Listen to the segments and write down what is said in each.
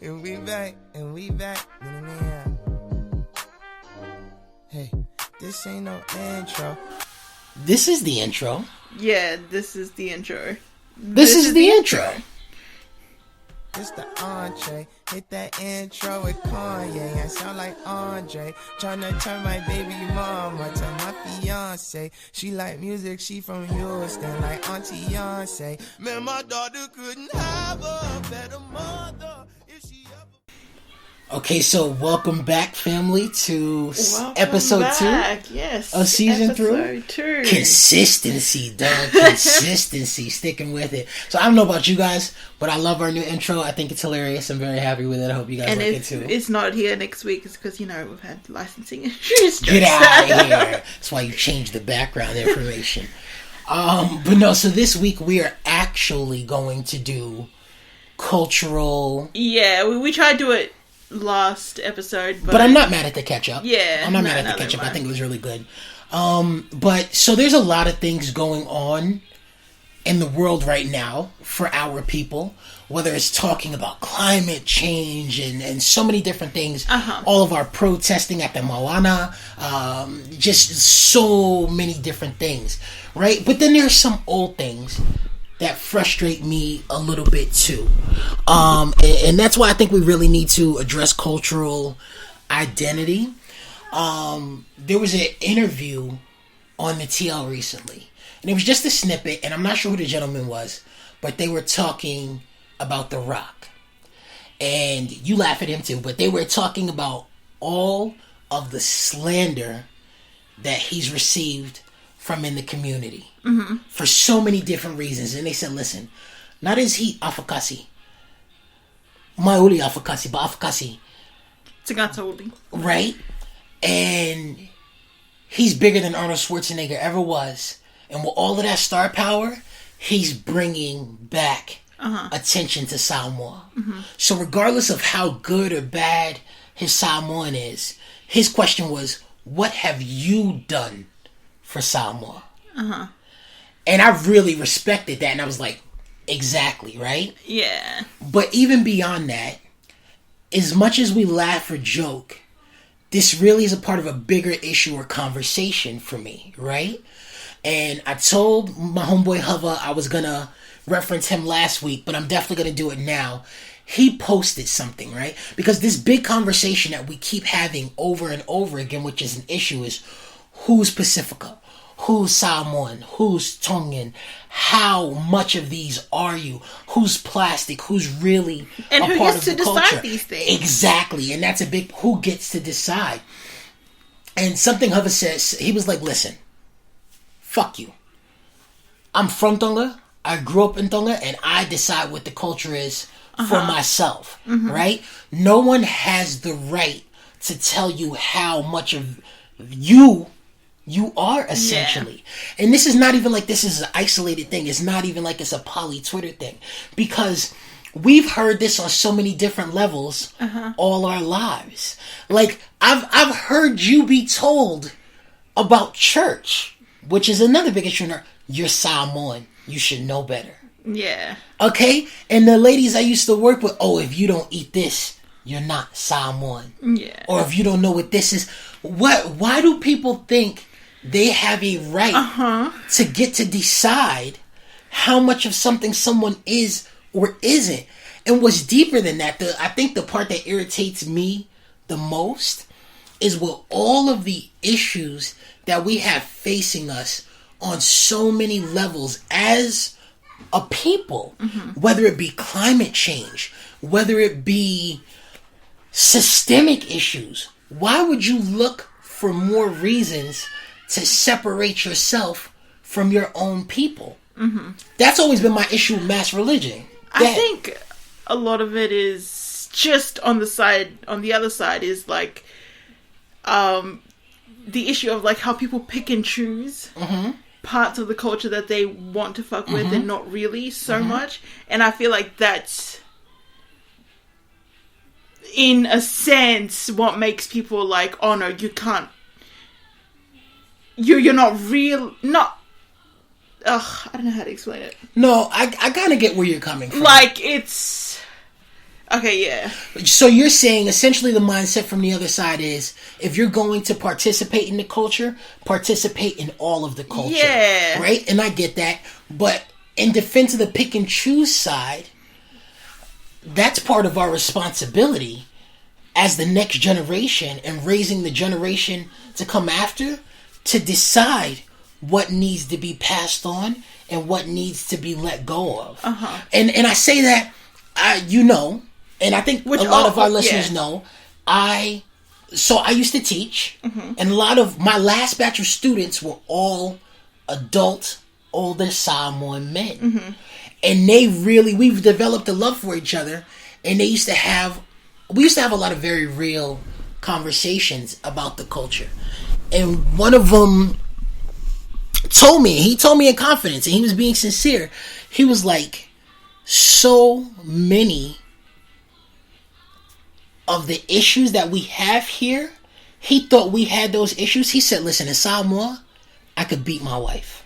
And we back, and we back. Yeah. Hey, this ain't no intro. This is the intro. Yeah, this is the intro. This is the intro. It's the entree. Hit that intro with Kanye. I sound like Andre. Tryna turn my baby mama to my fiance. She like music, she from Houston, like Auntie Beyonce. Man, my daughter couldn't have a better mother if she ever. Okay, so welcome back, family, to episode back. 2 yes, of season episode 3. 2. Consistency, dog. Consistency. Sticking with it. So I don't know about you guys, but I love our new intro. I think it's hilarious. I'm very happy with it. I hope you guys And like if it too. it's not here next week, it's because, we've had licensing issues. Get out of here. That's why you changed the background information. But no, so this week we are actually going to do cultural... Yeah, we tried to do it last episode, but I'm not mad at the catch up. Yeah, I'm not mad at the catch up. I think it was really good. But so there's a lot of things going on in the world right now for our people, whether it's talking about climate change and so many different things. All of our protesting at the Moana, just so many different things, right? But then there's some old things that frustrate me a little bit too. And that's why I think we really need to address cultural identity. There was an interview on the TL recently, and it was just a snippet, and I'm not sure who the gentleman was, but they were talking about The Rock. And you laugh at him too, but they were talking about all of the slander that he's received from in the community for so many different reasons. And they said, listen, not is he afakasi, mauli afakasi, but afakasi, Tsagatoli. right? And he's bigger than Arnold Schwarzenegger ever was. And with all of that star power, he's bringing back attention to Samoa. So regardless of how good or bad his Samoan is, his question was, what have you done for Samoa? And I really respected that, and I was like, exactly, right? Yeah. But even beyond that, as much as we laugh or joke, this really is a part of a bigger issue or conversation for me, right? And I told my homeboy Hava I was gonna reference him last week, but I'm definitely gonna do it now. He posted something, right? Because this big conversation that we keep having over and over again, which is an issue, is who's Pacifica? Who's Samoan? Who's Tongan? How much of these are you? Who's plastic? Who's really And a who part gets of to the culture? decide these things? Exactly, and that's a big who gets to decide. And something Hava says, he was like, listen, fuck you. I'm from Tonga. I grew up in Tonga, and I decide what the culture is for myself, right? No one has the right to tell you how much of you are, essentially. Yeah. And this is not even like this is an isolated thing. It's not even like it's a poly Twitter thing. Because we've heard this on so many different levels all our lives. Like, I've heard you be told about church, which is another big issue. You're Samoan. You should know better. Yeah. Okay? And the ladies I used to work with, if you don't eat this, you're not Samoan. Yeah. Or if you don't know what this is. Why do people think they have a right to get to decide how much of something someone is or isn't? And what's deeper than that, I think the part that irritates me the most is with all of the issues that we have facing us on so many levels as a people, whether it be climate change, whether it be systemic issues. Why would you look for more reasons to separate yourself from your own people? That's always been my issue with mass religion. I think a lot of it is just on the other side is like the issue of like how people pick and choose parts of the culture that they want to fuck with and not really so much. And I feel like that's, in a sense, what makes people like, oh no, you can't, you're not real, not, I don't know how to explain it. No, I kind of get where you're coming from. Like, it's, Okay, yeah. So you're saying essentially the mindset from the other side is if you're going to participate in the culture, participate in all of the culture. Yeah. Right? And I get that. But in defense of the pick and choose side, that's part of our responsibility as the next generation and raising the generation to come after to decide what needs to be passed on and what needs to be let go of. Uh-huh. And I say that, and I think a lot of our listeners know, I used to teach, and a lot of my last batch of students were all adult, older Samoan men. And we've developed a love for each other, and we used to have a lot of very real conversations about the culture. And one of them told me in confidence, and he was being sincere, he was like, so many of the issues that we have here, he thought we had those issues. He said, listen, in Samoa, I could beat my wife.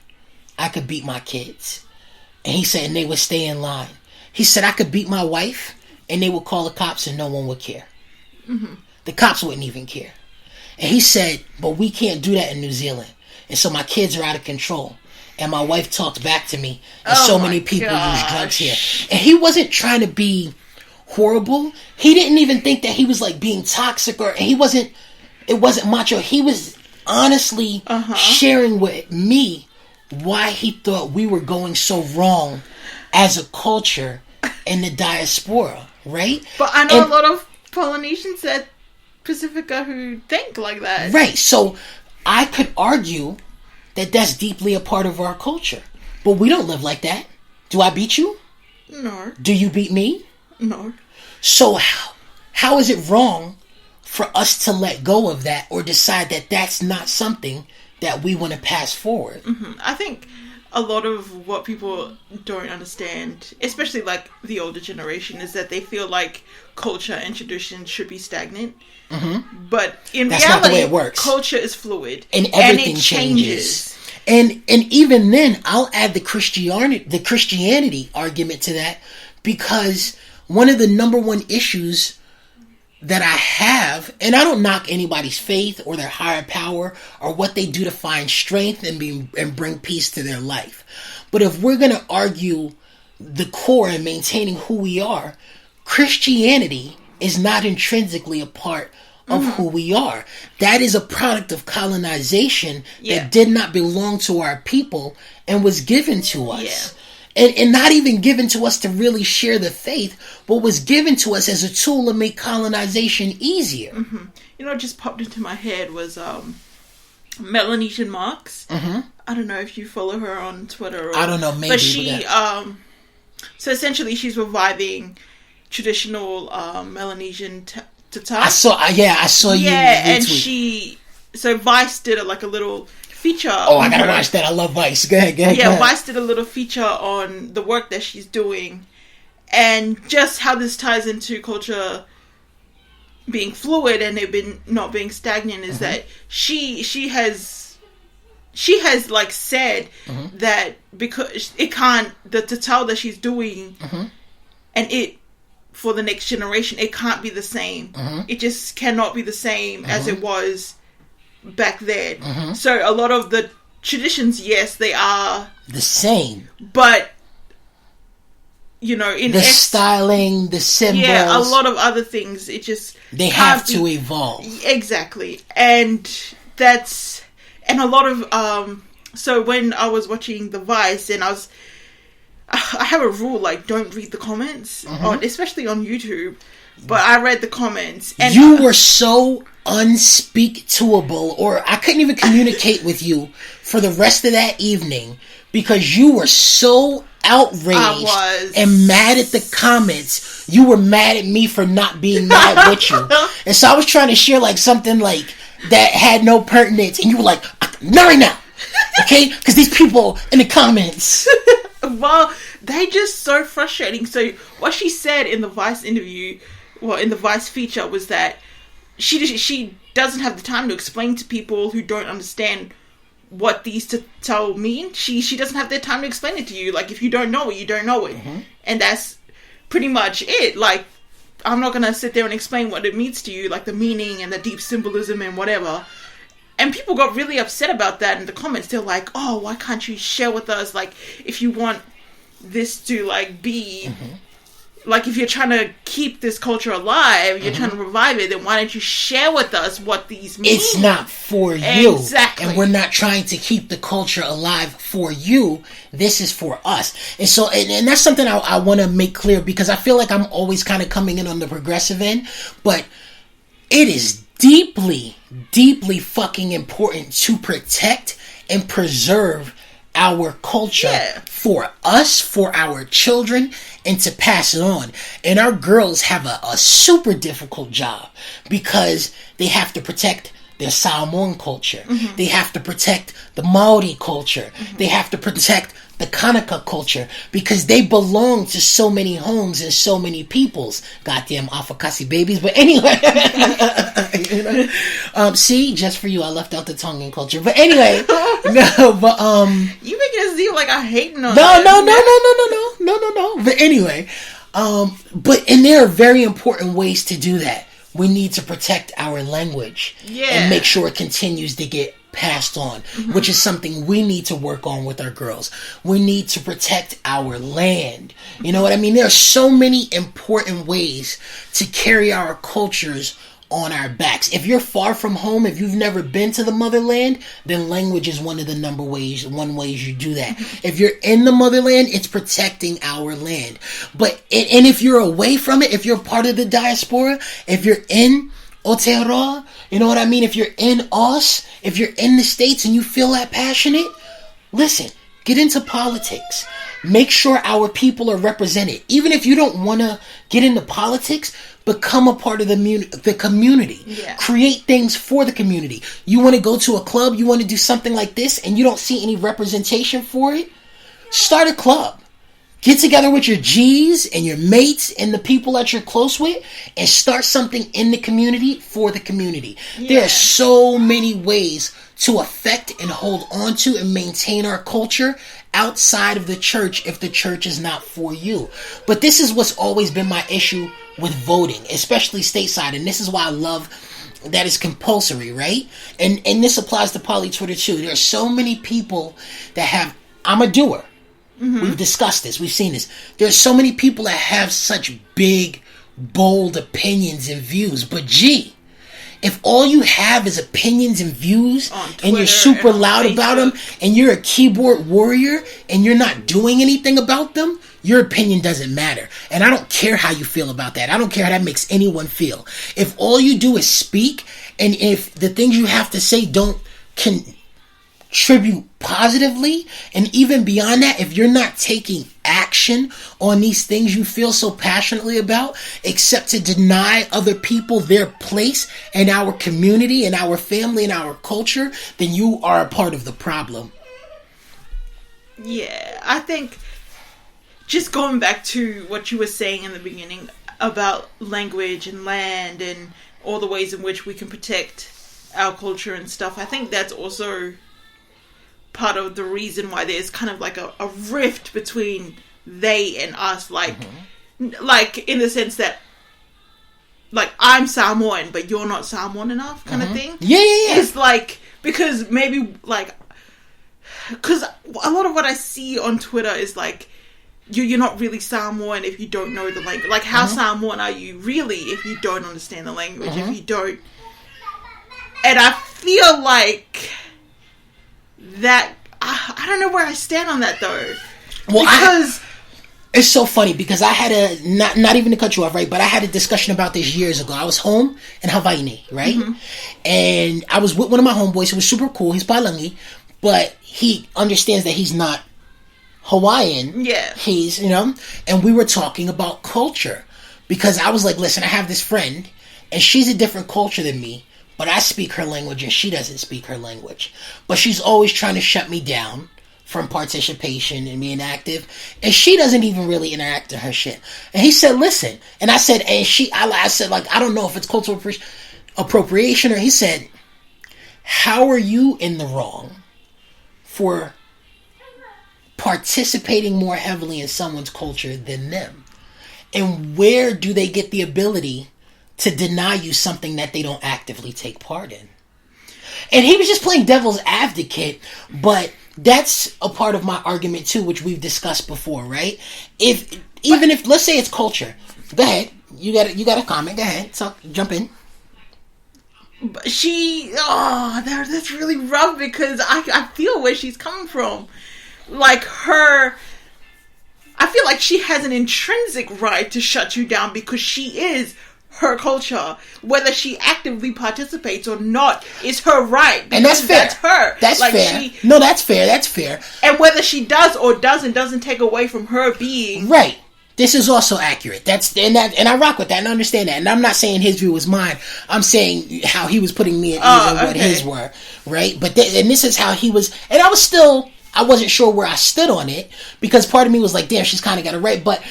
I could beat my kids. And he said, and they would stay in line. He said, I could beat my wife, and they would call the cops, and no one would care. The cops wouldn't even care. And he said, but we can't do that in New Zealand. And so my kids are out of control. And my wife talks back to me. And so many people use drugs here. And he wasn't trying to be horrible. He didn't even think that he was like being toxic it wasn't macho. He was honestly sharing with me why he thought we were going so wrong as a culture in the diaspora, right? But I know a lot of Polynesians at Pacifica who think like that. Right. So I could argue that that's deeply a part of our culture. But we don't live like that. Do I beat you? No. Do you beat me? No. So how is it wrong for us to let go of that or decide that that's not something that we want to pass forward? I think a lot of what people don't understand, especially like the older generation, is that they feel like culture and tradition should be stagnant. But in That's reality, not the way it works. Culture is fluid and everything changes. And even then, I'll add the Christianity argument to that, because one of the number one issues that I have, and I don't knock anybody's faith or their higher power or what they do to find strength and bring peace to their life. But if we're going to argue the core and maintaining who we are, Christianity is not intrinsically a part of who we are. That is a product of colonization that did not belong to our people and was given to us. And not even given to us to really share the faith, but was given to us as a tool to make colonization easier. You know what just popped into my head was Melanesian Marks. I don't know if you follow her on Twitter. I don't know, maybe. But she, so essentially she's reviving traditional Melanesian tata. I saw you. Yeah, and so Vice did a little feature. Oh, I gotta watch that. I love Vice. Go ahead. Yeah, Vice did a little feature on the work that she's doing and just how this ties into culture being fluid and it not being stagnant is that she has like said that because it can't, the tatau that she's doing and it for the next generation, it can't be the same. It just cannot be the same as it was back then. So a lot of the traditions, yes, they are the same, but you know, in the styling, the symbols, a lot of other things, it just they have to evolve. Exactly. And a lot of so when I was watching the Vice, and I have a rule, like, don't read the comments, especially on YouTube. But I read the comments, and you were so unspeak-toable, or I couldn't even communicate with you for the rest of that evening because you were so outraged and mad at the comments. You were mad at me for not being mad with you, and so I was trying to share like something like that had no pertinence, and you were like, "Not right now, okay?" Because these people in the comments. Well, they just so frustrating. So what she said in the Vice interview, in the Vice feature, was that she doesn't have the time to explain to people who don't understand what these tatau mean. She doesn't have the time to explain it to you. Like, if you don't know it, you don't know it. And that's pretty much it. Like, I'm not gonna sit there and explain what it means to you, like the meaning and the deep symbolism and whatever. And people got really upset about that in the comments. They're like, oh, why can't you share with us, like, if you want this to, like, be, like, if you're trying to keep this culture alive, you're trying to revive it, then why don't you share with us what these mean? It's not for you. Exactly. And we're not trying to keep the culture alive for you. This is for us. And so, and that's something I want to make clear, because I feel like I'm always kind of coming in on the progressive end, but it is deeply, deeply fucking important to protect and preserve our culture for us, for our children, and to pass it on. And our girls have a super difficult job, because they have to protect their Samoan culture. They have to protect the Maori culture. They have to protect the Kanaka culture, because they belong to so many homes and so many peoples. Goddamn Afakasi babies. But anyway, you know? See, just for you, I left out the Tongan culture. But anyway, no, but you making it seem like I'm hating on no. But anyway, and there are very important ways to do that. We need to protect our language and make sure it continues to get passed on, which is something we need to work on with our girls. We need to protect our land. You know what I mean? There are so many important ways to carry our cultures on our backs. If you're far from home, if you've never been to the motherland, then language is one of the one ways you do that. If you're in the motherland, it's protecting our land. But and if you're away from it, if you're part of the diaspora, if you're in Aotearoa, you know what I mean? If you're in Aus, if you're in the States and you feel that passionate, listen, get into politics. Make sure our people are represented. Even if you don't want to get into politics, become a part of the community. Yeah. Create things for the community. You want to go to a club, you want to do something like this, and you don't see any representation for it, start a club. Get together with your G's and your mates and the people that you're close with, and start something in the community for the community. Yeah. There are so many ways to affect and hold on to and maintain our culture outside of the church if the church is not for you. But this is what's always been my issue with voting, especially stateside, and this is why I love that it's compulsory, right? And this applies to poly Twitter too. There are so many people that have, I'm a doer. We've discussed this. We've seen this. There's so many people that have such big, bold opinions and views. But gee, if all you have is opinions and views, and you're super loud about them, and you're a keyboard warrior, and you're not doing anything about them, your opinion doesn't matter. And I don't care how you feel about that. I don't care how that makes anyone feel. If all you do is speak, and if the things you have to say don't contribute positively, and even beyond that, if you're not taking action on these things you feel so passionately about, except to deny other people their place in our community and our family and our culture, then you are a part of the problem. Yeah, I think just going back to what you were saying in the beginning about language and land and all the ways in which we can protect our culture and stuff, I think that's also part of the reason why there's kind of like a rift between they and us, like in the sense that, like, I'm Samoan but you're not Samoan enough kind of thing. Yeah. It's like, because maybe, like, because a lot of what I see on Twitter is like, you're not really Samoan if you don't know the language. Like, how Samoan are you really if you don't understand the language, if you don't? And I feel like that, I don't know where I stand on that though. Well, because it's so funny, because I had not even to cut you off, right? But I had a discussion about this years ago. I was home in Hawaii, right? And I was with one of my homeboys who was super cool. He's Palangi, but he understands that he's not Hawaiian. Yeah. He's, and we were talking about culture, because I was like, listen, I have this friend and she's a different culture than me, but I speak her language and she doesn't speak her language. But she's always trying to shut me down from participation and being active. And she doesn't even really interact in her shit. And he said, listen. And I said, I said, like, I don't know if it's cultural appropriation, or he said, how are you in the wrong for participating more heavily in someone's culture than them? And where do they get the ability to deny you something that they don't actively take part in? And he was just playing devil's advocate, but that's a part of my argument too, which we've discussed before, right? If let's say it's culture, go ahead. You got a comment. Go ahead. So jump in. But that's really rough because I feel where she's coming from. Like I feel like she has an intrinsic right to shut you down because she is her culture. Whether she actively participates or not is her right. And that's fair. That's her. That's like fair. No, that's fair. That's fair. And whether she does or doesn't take away from her being. Right. This is also accurate. And I rock with that and I understand that. And I'm not saying his view was mine. I'm saying how he was putting me at ease and what his were, right? But and this is how he was. And I wasn't sure where I stood on it because part of me was like, damn, she's kind of got it right. But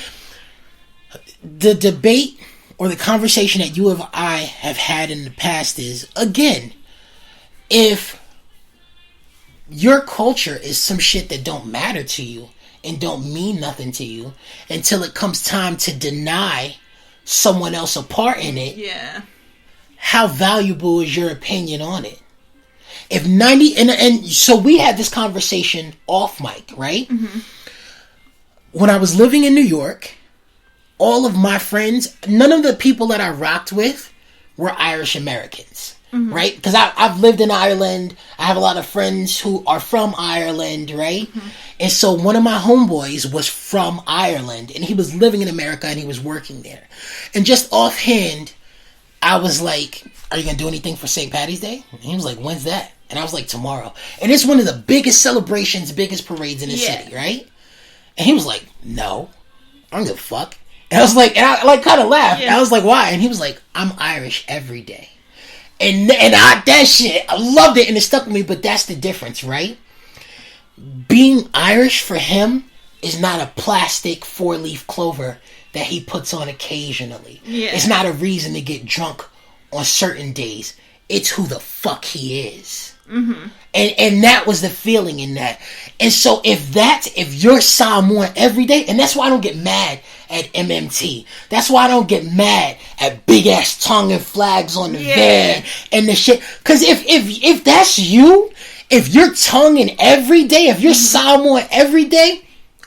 the debate or the conversation that you and I have had in the past is, again, if your culture is some shit that don't matter to you, and don't mean nothing to you until it comes time to deny someone else a part in it. Yeah. How valuable is your opinion on it? If 90 and so we had this conversation off mic, right? Mm-hmm. When I was living in New York, all of my friends, none of the people that I rocked with were Irish Americans. Mm-hmm. Right? Because I've lived in Ireland. I have a lot of friends who are from Ireland, right? Mm-hmm. And so one of my homeboys was from Ireland, and he was living in America, and he was working there. And just offhand, I was like, are you going to do anything for St. Paddy's Day? And he was like, when's that? And I was like, tomorrow. And it's one of the biggest celebrations, biggest parades in the city, right? And he was like, no, I don't give a fuck. And I was like, and I like kind of laughed. Yeah. I was like, why? And he was like, I'm Irish every day. And that shit, I loved it and it stuck with me, but that's the difference, right? Being Irish for him is not a plastic 4-leaf clover that he puts on occasionally. Yeah. It's not a reason to get drunk on certain days. It's who the fuck he is. Mm-hmm. And that was the feeling in that. And so if you're Samoan every day, and that's why I don't get mad at MMT. That's why I don't get mad at big ass tongue and flags on the van and the shit. Because if that's you, if you're tonguing every day, if you're Samoan every day,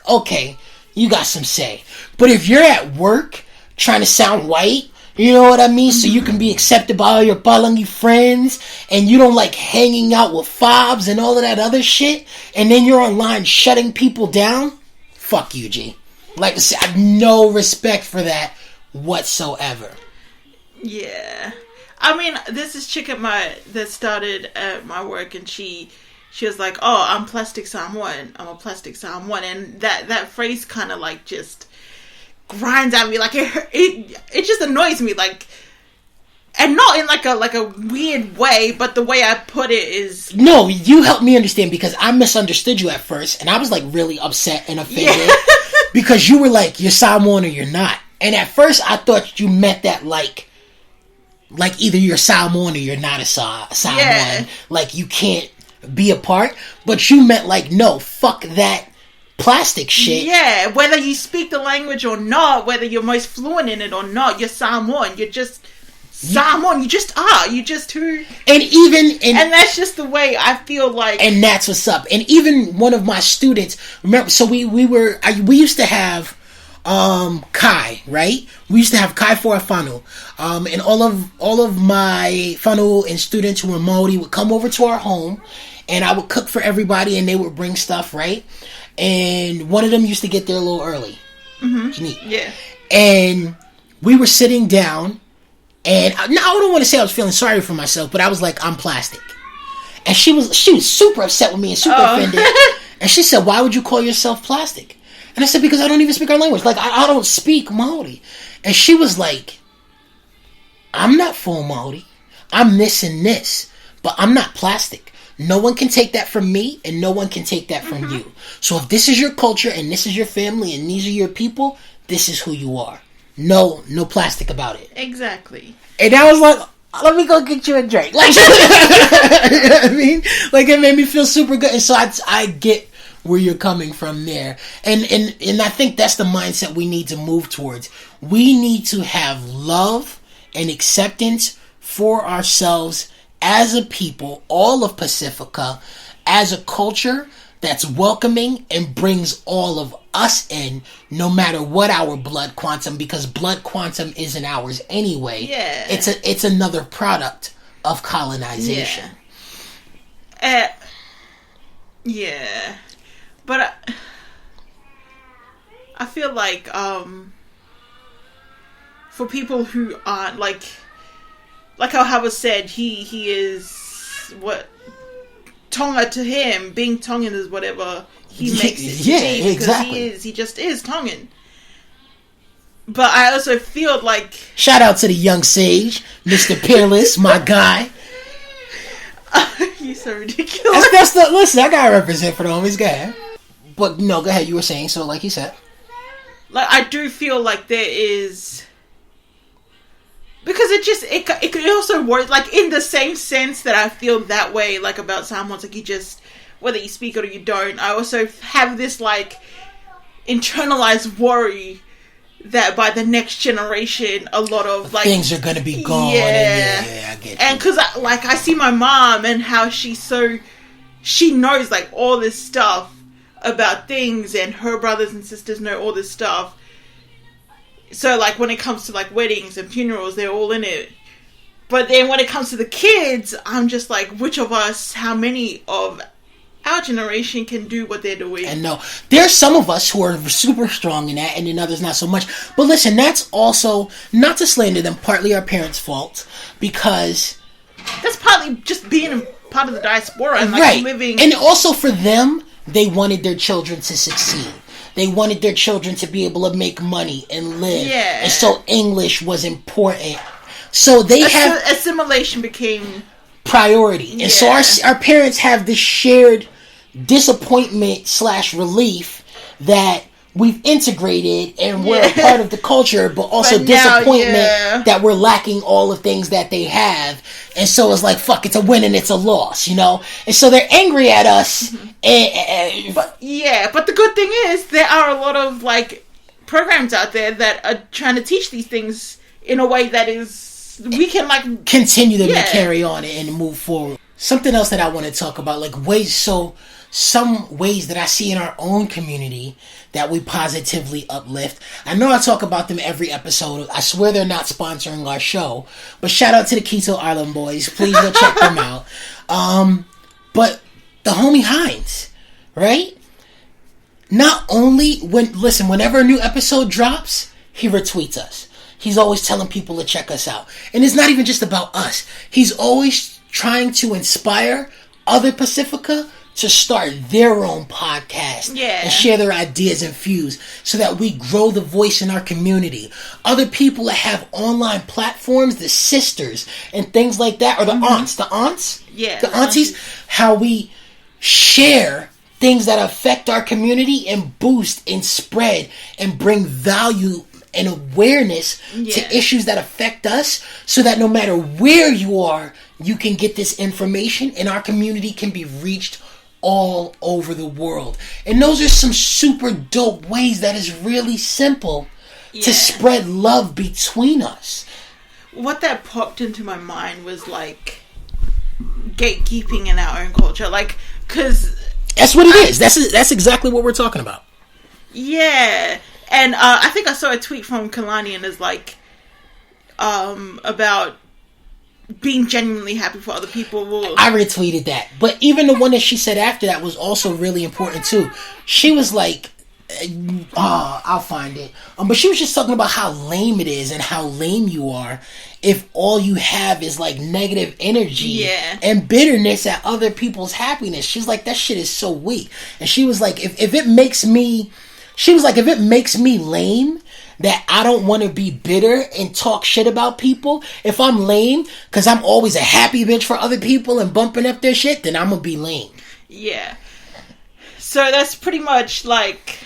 okay, you got some say. But if you're at work trying to sound white, you know what I mean? So you can be accepted by all your Palangi friends, and you don't like hanging out with fobs and all of that other shit, and then you're online shutting people down, fuck you, G. Like I said, I have no respect for that whatsoever. Yeah. I mean, this is chick that started at my work, and she was like, oh, I'm plastic Samoan. I'm a plastic Samoan. And that phrase kind of like just grinds at me. Like it just annoys me. Like, and not in like a weird way, but the way I put it is... No, you helped me understand because I misunderstood you at first, and I was like really upset and offended. Yeah. Because you were like, you're Samoan or you're not. And at first I thought you meant that like either you're Samoan or you're not a Samoan. Yeah. Like you can't be a part. But you meant like, no, fuck that plastic shit. Yeah, whether you speak the language or not, whether you're most fluent in it or not, you're Samoan. You're just Samoan. You just are. You just who. And that's just the way I feel like. And that's what's up. And even one of my students, remember, so we used to have Kai, right? We used to have Kai for a funnel. And all of my funnel and students who were Maori would come over to our home, and I would cook for everybody, and they would bring stuff, right? And one of them used to get there a little early. Mm-hmm. Yeah. And we were sitting down, and I don't want to say I was feeling sorry for myself, but I was like, I'm plastic. And she was super upset with me and super offended. And she said, why would you call yourself plastic? And I said, because I don't even speak our language. Like, I don't speak Maori. And she was like, I'm not full Maori. I'm this and this. But I'm not plastic. No one can take that from me, and no one can take that from you. So if this is your culture, and this is your family, and these are your people, this is who you are. No plastic about it. Exactly. And I was like, let me go get you a drink. Like, you know what I mean? Like, it made me feel super good. And so I get where you're coming from there. And I think that's the mindset we need to move towards. We need to have love and acceptance for ourselves as a people, all of Pacifica, as a culture that's welcoming and brings all of us in, no matter what our blood quantum, because blood quantum isn't ours anyway. Yeah. It's another product of colonization. Yeah. But I feel like for people who aren't like how Howard said, he is what Tonga to him, being Tongan is whatever he makes it to be, because exactly. he just is Tongan. But I also feel like, shout out to the young sage, Mr. Peerless, my guy. You're so ridiculous. Listen, I gotta represent for the homies, guy. But no, go ahead. You were saying, so like you said, like I do feel like there is, because it also works, like in the same sense that I feel that way, like about Samoans, like you just, whether you speak it or you don't, I also have this like internalized worry that by the next generation, a lot of like things are gonna be gone. Yeah, I get you. And because I see my mom and how she knows like all this stuff about things, and her brothers and sisters know all this stuff. So like when it comes to like weddings and funerals, they're all in it. But then when it comes to the kids, I'm just like, which of us, how many of our generation can do what they're doing? And no, there's some of us who are super strong in that, and then others not so much. But listen, that's also, not to slander them, partly our parents' fault, because that's partly just being a part of the diaspora and like right. living. And also for them, they wanted their children to succeed. They wanted their children to be able to make money and live. Yeah. And so English was important. So they have assimilation became priority. And so our parents have this shared disappointment / relief that we've integrated and we're a part of the culture, but also but disappointment that we're lacking all the things that they have. And so it's like, fuck, it's a win and it's a loss, you know? And so they're angry at us. But the good thing is there are a lot of like programs out there that are trying to teach these things in a way that is, we can like continue them to carry on and move forward. Something else that I want to talk about, like some ways that I see in our own community that we positively uplift. I know I talk about them every episode. I swear they're not sponsoring our show. But shout out to the Quito Island boys. Please go check them out. But the homie Hines, right? Not only whenever a new episode drops, he retweets us. He's always telling people to check us out. And it's not even just about us. He's always trying to inspire other Pacifica to start their own podcast and share their ideas and views so that we grow the voice in our community. Other people that have online platforms, the sisters and things like that, or the aunts, the aunties, how we share things that affect our community and boost and spread and bring value and awareness to issues that affect us, so that no matter where you are, you can get this information and our community can be reached all over the world. And those are some super dope ways that is really simple to spread love between us. What that popped into my mind was like gatekeeping in our own culture, like, because that's what it is. That's exactly what we're talking about. Yeah. And I think I saw a tweet from Kalani and is like about being genuinely happy for other people. I retweeted that. But even the one that she said after that was also really important too. She was like, I'll find it. But she was just talking about how lame it is and how lame you are if all you have is like negative energy and bitterness at other people's happiness. She's like, that shit is so weak. And she was like, if it makes me lame, that I don't want to be bitter and talk shit about people, if I'm lame because I'm always a happy bitch for other people and bumping up their shit, then I'm gonna be lame. Yeah. So that's pretty much like,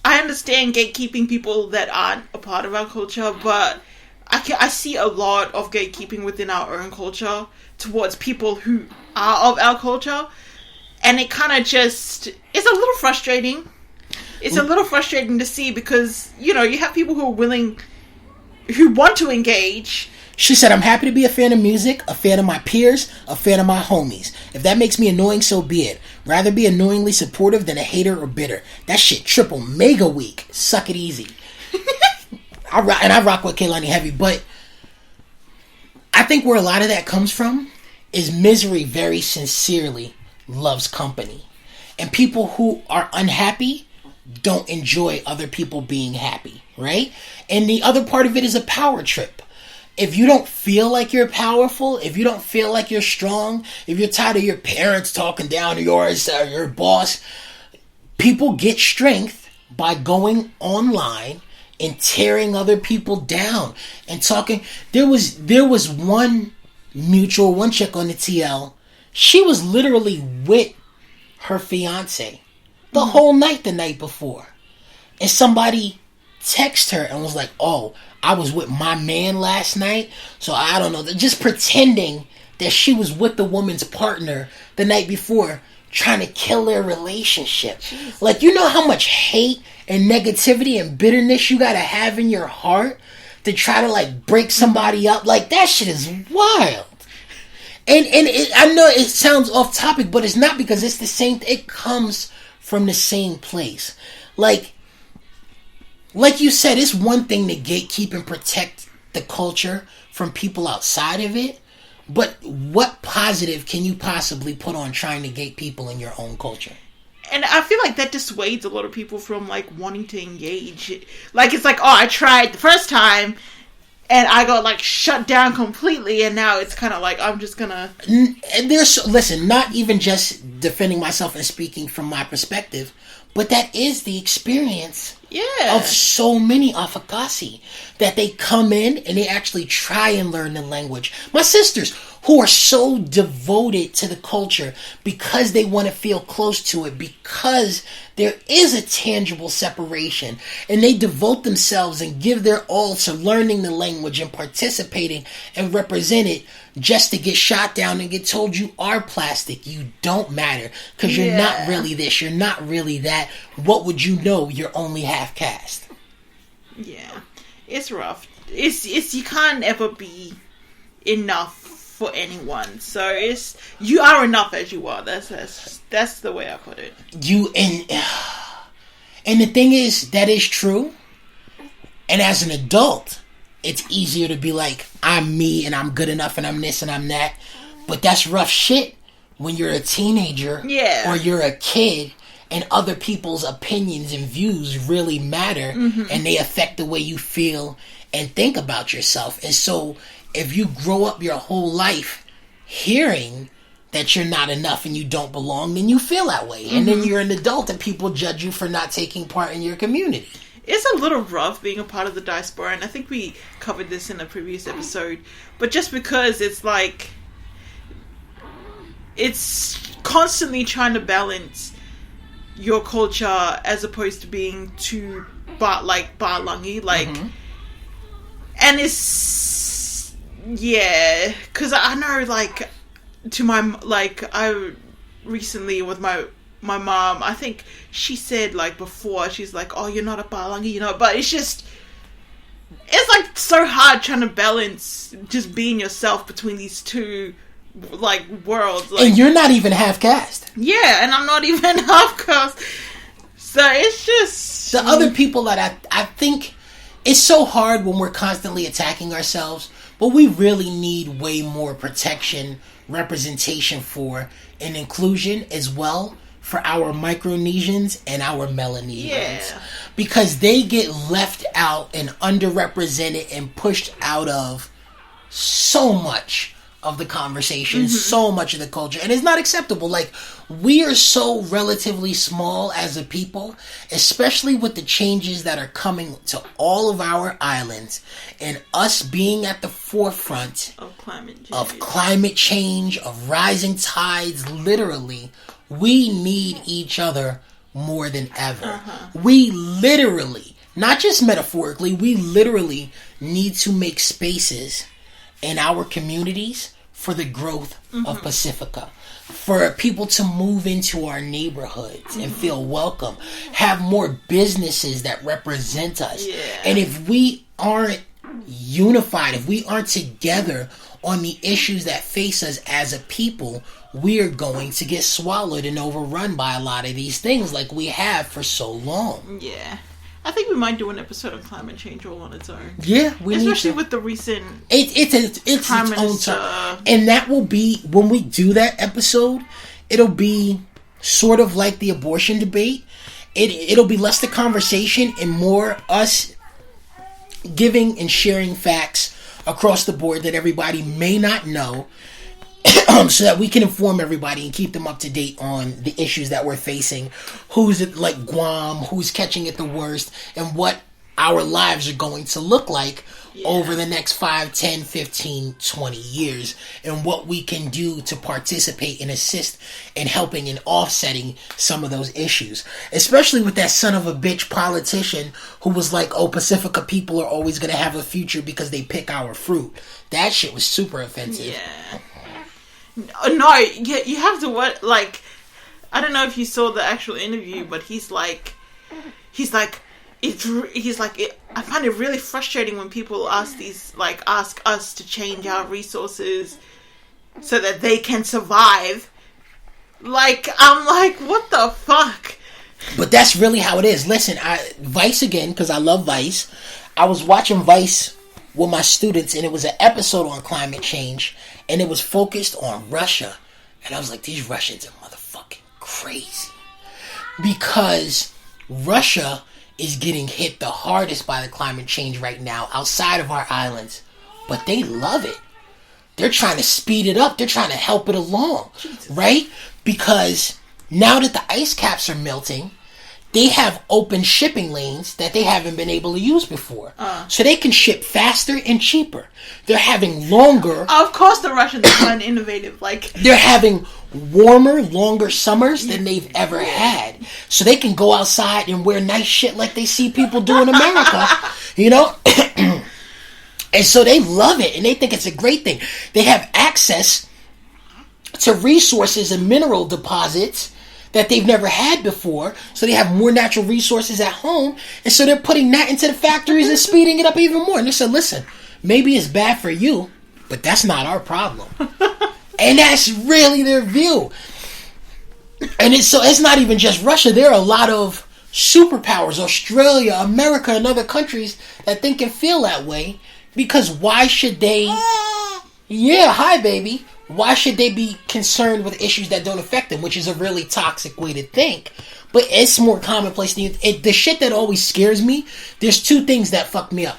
I understand gatekeeping people that aren't a part of our culture, but I see a lot of gatekeeping within our own culture towards people who are of our culture. And it kind of just, it's a little frustrating. It's a little frustrating to see because, you know, you have people who are willing, who want to engage. She said, I'm happy to be a fan of music, a fan of my peers, a fan of my homies. If that makes me annoying, so be it. Rather be annoyingly supportive than a hater or bitter. That shit triple mega weak. Suck it easy. I rock with Kehlani heavy, but I think where a lot of that comes from is Misery very sincerely loves company. And people who are unhappy don't enjoy other people being happy, right? And the other part of it is a power trip. If you don't feel like you're powerful, if you don't feel like you're strong, if you're tired of your parents talking down to yours or your boss, people get strength by going online and tearing other people down and talking. There was one chick on the TL. She was literally with her fiance the whole night the night before. And somebody texted her and was like, oh, I was with my man last night, so I don't know. Just pretending that she was with the woman's partner the night before, trying to kill their relationship. Jeez. Like, you know how much hate and negativity and bitterness you gotta have in your heart to try to, like, break somebody up? Like, that shit is wild. And I know it sounds off topic, but it's not, because it's the same. It comes from the same place. Like you said, it's one thing to gatekeep and protect the culture from people outside of it, but what positive can you possibly put on trying to gate people in your own culture? And I feel like that dissuades a lot of people from, like, wanting to engage. Like, it's like, oh, I tried the first time, and I got, like, shut down completely, and now it's kind of like, I'm just gonna... Listen, not even just defending myself and speaking from my perspective, but that is the experience of so many Afakasi, that they come in and they actually try and learn the language. My sisters, who are so devoted to the culture because they want to feel close to it, because there is a tangible separation, and they devote themselves and give their all to learning the language and participating and represent it, just to get shot down and get told you are plastic, you don't matter, because you're not really this, you're not really that. What would you know? You're only half caste. Yeah, it's rough. It's you can't ever be enough for anyone. So you are enough as you are. That's the way I put it. And the thing is, that is true. And as an adult, it's easier to be like, I'm me and I'm good enough and I'm this and I'm that. But that's rough shit when you're a teenager or you're a kid and other people's opinions and views really matter, and they affect the way you feel and think about yourself. And so if you grow up your whole life hearing that you're not enough and you don't belong, then you feel that way. And then you're an adult and people judge you for not taking part in your community. It's a little rough being a part of the diaspora, and I think we covered this in a previous episode. But just because it's like, it's constantly trying to balance your culture as opposed to being too Balangi, and it's, because I know, like, I recently with my mom, I think she said, like, before, she's like, oh, you're not a Balangi, you know, but it's like so hard trying to balance just being yourself between these two, like, worlds. Like, and you're not even half caste. Yeah, and I'm not even half caste. So it's just... The other people that I think it's so hard when we're constantly attacking ourselves, but we really need way more protection, representation for, and inclusion as well for our Micronesians and our Melanesians. Yeah. Because they get left out and underrepresented and pushed out of so much of the conversation, so much of the culture, and it's not acceptable. Like, we are so relatively small as a people, especially with the changes that are coming to all of our islands, and us being at the forefront of climate change, of rising tides. Literally, we need each other more than ever. We literally, not just metaphorically, we literally need to make spaces in our communities for the growth of Pacifica, for people to move into our neighborhoods and feel welcome, have more businesses that represent us. Yeah. And if we aren't unified, if we aren't together on the issues that face us as a people, we are going to get swallowed and overrun by a lot of these things like we have for so long. Yeah. I think we might do an episode on climate change all on its own. Yeah, we especially need to. with the recent It's Prime its own Minister. turn. And that will be, when we do that episode, it'll be sort of like the abortion debate. It'll be less the conversation and more us giving and sharing facts across the board that everybody may not know, so that we can inform everybody and keep them up to date on the issues that we're facing, who's at, like Guam, who's catching it the worst, and what our lives are going to look like over the next 5, 10, 15, 20 years, and what we can do to participate and assist in helping and offsetting some of those issues. Especially with that son of a bitch politician who was like, oh, Pacifica people are always going to have a future because they pick our fruit. That shit was super offensive. Yeah. No, you have to what, like, I don't know if you saw the actual interview, but he's like, I find it really frustrating when people ask us to change our resources so that they can survive. Like, I'm like, what the fuck? But that's really how it is. Listen, Vice again, because I love Vice. I was watching Vice with my students, and it was an episode on climate change, and it was focused on Russia. And I was like, these Russians are motherfucking crazy. Because Russia is getting hit the hardest by the climate change right now outside of our islands. But they love it. They're trying to speed it up. They're trying to help it along. Jesus. Right? Because now that the ice caps are melting, they have open shipping lanes that they haven't been able to use before. So they can ship faster and cheaper. They're having longer... Of course the Russians are innovative. Like, they're having warmer, longer summers than they've ever had. So they can go outside and wear nice shit like they see people do in America. You know? And so they love it, and they think it's a great thing. They have access to resources and mineral deposits that they've never had before, so they have more natural resources at home, and so they're putting that into the factories and speeding it up even more. And they said, listen, maybe it's bad for you, but that's not our problem. And that's really their view. And it's not even just Russia. There are a lot of superpowers, Australia, America, and other countries that think and feel that way, because why should they... Yeah, hi, baby. Why should they be concerned with issues that don't affect them, which is a really toxic way to think. But it's more commonplace than the shit that always scares me. There's two things that fuck me up.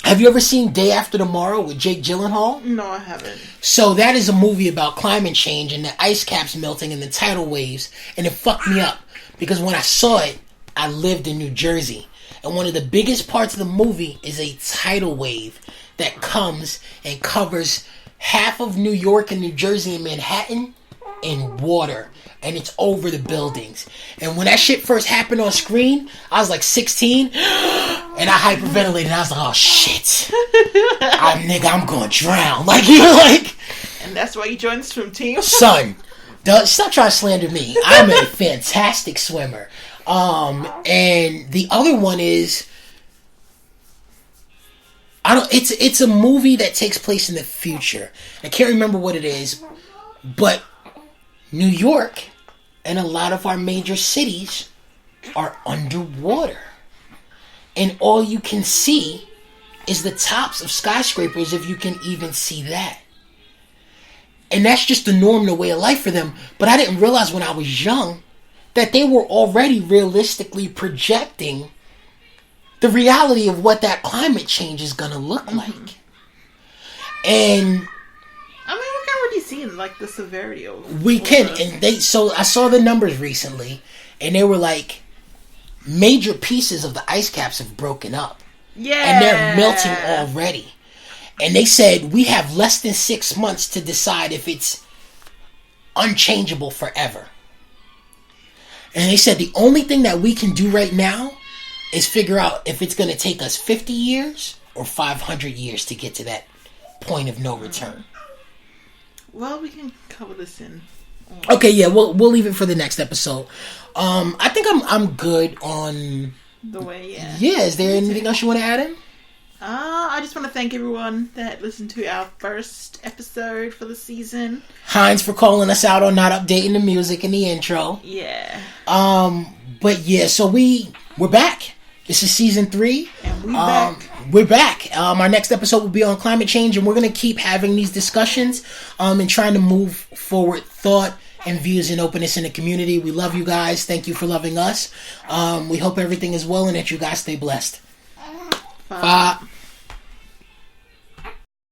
Have you ever seen Day After Tomorrow with Jake Gyllenhaal? No, I haven't. So that is a movie about climate change and the ice caps melting and the tidal waves, and it fucked me up because when I saw it, I lived in New Jersey, and one of the biggest parts of the movie is a tidal wave that comes and covers half of New York and New Jersey and Manhattan in water, and it's over the buildings. And when that shit first happened on screen, I was like 16, and I hyperventilated. I was like, oh shit, I'm gonna drown. Like, you're like, and that's why you joined the swim team, son. Stop trying to slander me. I'm a fantastic swimmer. And the other one is, it's a movie that takes place in the future. I can't remember what it is, but New York and a lot of our major cities are underwater. And all you can see is the tops of skyscrapers, if you can even see that. And that's just the norm, the way of life for them. But I didn't realize when I was young that they were already realistically projecting the reality of what that climate change is going to look like. And I mean, we can already see like the severity of we can. And so I saw the numbers recently, and they were like, major pieces of the ice caps have broken up. Yeah. And they're melting already. And they said we have less than 6 months to decide if it's unchangeable forever. And they said the only thing that we can do right now is figure out if it's going to take us 50 years or 500 years to get to that point of no return. Well, we can cover this in. Okay, yeah, we'll leave it for the next episode. I think I'm good on the way. Yeah. Yeah. Is there anything else you want to add in? I just want to thank everyone that listened to our first episode for the season. Heinz for calling us out on not updating the music in the intro. Yeah. But yeah, so we're back. This is season 3. And back. We're back. Our next episode will be on climate change, and we're going to keep having these discussions and trying to move forward thought and views and openness in the community. We love you guys. Thank you for loving us. We hope everything is well and that you guys stay blessed. Bye.